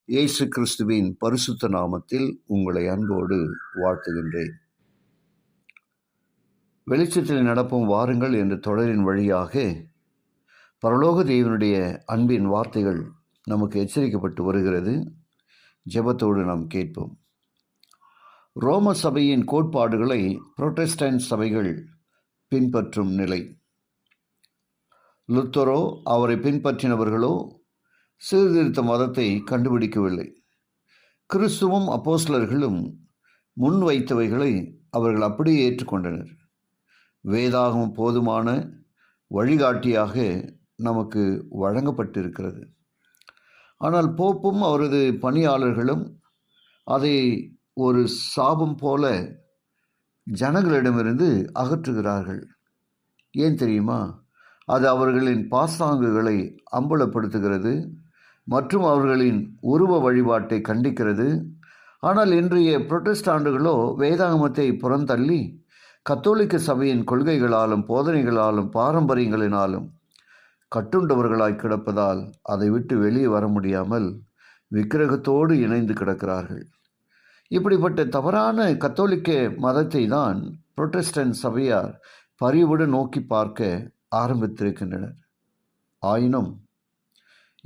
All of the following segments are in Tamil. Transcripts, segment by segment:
இயேசு கிறிஸ்துவின் பரிசுத்த நாமத்தில் உங்களை அன்போடு வாழ்த்துகின்றேன். வெளிச்சத்தில் நடப்போம் வாருங்கள் என்ற தொடரின் வழியாக பரலோக தேவனுடைய அன்பின் வார்த்தைகள் நமக்கு எச்சரிக்கப்பட்டு வருகிறது. ஜெபத்தோடு நாம் கேட்போம். ரோம சபையின் கோட்பாடுகளை புரோட்டஸ்டன்ட் சபைகள் பின்பற்றும் நிலை. லுத்தரோ அவரை பின்பற்றினவர்களோ சீர்திருத்த மதத்தை கண்டுபிடிக்கவில்லை. கிறிஸ்துவும் அப்போஸ்தலர்களும் முன்வைத்தவைகளை அவர்கள் அப்படியே ஏற்றுக்கொண்டனர். வேதாகமம் போதுமான வழிகாட்டியாக நமக்கு வழங்கப்பட்டிருக்கிறது. ஆனால் போப்பும் அவரது பணியாளர்களும் அதை ஒரு சாபம் போல ஜனங்களிடமிருந்து அகற்றுகிறார்கள். ஏன் தெரியுமா? அது அவர்களின் பாசாங்குகளை அம்பலப்படுத்துகிறது மற்றும் அவர்களின் உருவ வழிபாட்டை கண்டிக்கிறது. ஆனால் இன்றைய புரொட்டஸ்டாண்டுகளோ வேதாகமத்தை புறந்தள்ளி கத்தோலிக்க சபையின் கொள்கைகளாலும் போதனைகளாலும் பாரம்பரியங்களினாலும் கட்டுண்டவர்களாய் கிடப்பதால் அதை விட்டு வெளியே வர முடியாமல் விக்கிரகத்தோடு இணைந்து கிடக்கிறார்கள். இப்படிப்பட்ட தவறான கத்தோலிக்க மதத்தை தான் புரொட்டஸ்டன்ட் சபையார் பரிவுடன் நோக்கி பார்க்க ஆரம்பித்திருக்கின்றனர். ஆயினும்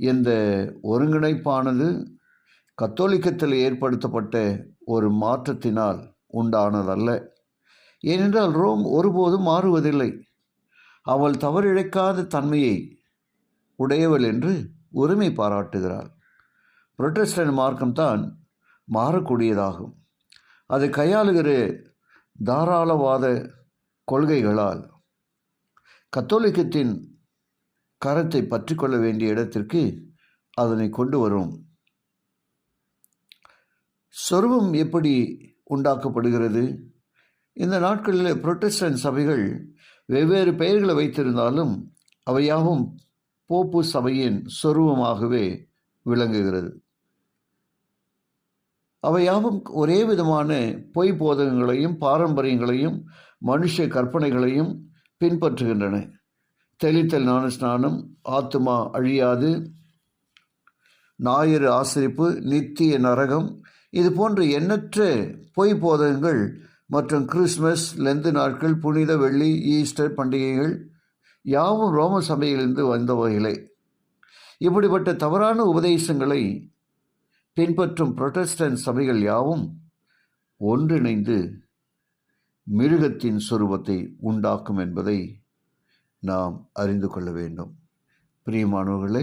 இந்த ஒருங்கிணைப்பானது கத்தோலிக்கத்தில் ஏற்படுத்தப்பட்ட ஒரு மாற்றத்தினால் உண்டானதல்ல. ஏனென்றால் ரோம் ஒருபோதும் மாறுவதில்லை. அவள் தவறிழைக்காத தன்மையை உடையவள் என்று உரிமை பாராட்டுகிறாள். புரொட்டஸ்டன்ட் மார்க்கம்தான் மாறக்கூடியதாகும். அதை கையாளுகிற தாராளவாத கொள்கைகளால் கத்தோலிக்கத்தின் கரத்தை பற்றி கொள்ள வேண்டிய இடத்திற்கு அதனை கொண்டு வரும். சொருபம் எப்படி உண்டாக்கப்படுகிறது? இந்த நாட்களில் புரொட்டஸ்டன்ட் சபைகள் வெவ்வேறு பெயர்களை வைத்திருந்தாலும் அவையாவும் போப்பு சபையின் சொருபமாகவே விளங்குகிறது. அவையாவும் ஒரே விதமான பொய் போதகங்களையும் பாரம்பரியங்களையும் மனுஷ கற்பனைகளையும் பின்பற்றுகின்றன. தெளித்தல் ஞானஸ்நானம், ஆத்துமா அழியாது, ஞாயிறு ஆசரிப்பு, நித்திய நரகம், இது போன்ற எண்ணற்ற பொய் போதகங்கள் மற்றும் கிறிஸ்மஸ், லெந்து நாட்கள், புனித வெள்ளி, ஈஸ்டர் பண்டிகைகள் யாவும் ரோம சபையிலிருந்து வந்தவைகளே. இப்படிப்பட்ட தவறான உபதேசங்களை பின்பற்றும் புரொட்டஸ்டன்ட் சபைகள் யாவும் ஒன்றிணைந்து மிருகத்தின் சொரூபத்தை உண்டாக்கும் என்பதை நாம் அறிந்து கொள்ள வேண்டும். பிரியமானவர்களை,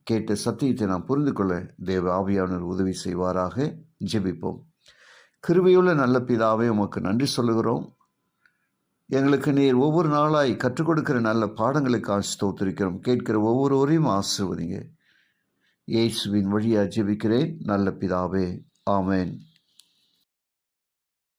கேட்ட சத்தியத்தை நாம் புரிந்து கொள்ள தேவ ஆவியானவர் உதவி செய்வாராக. ஜெபிப்போம். கிருபையுள்ள நல்ல பிதாவே, உமக்கு நன்றி சொல்லுகிறோம். எங்களுக்கு நீர் ஒவ்வொரு நாளாய் கற்றுக் கொடுக்கிற நல்ல பாடங்களுக்காக ஸ்தோத்திரிக்கிறோம். கேட்கிற ஒவ்வொருவரையும் ஆசீர்வதிங்க. இயேசுவின் வழியாக ஜெபிக்கிறேன் நல்ல பிதாவே. ஆமென்.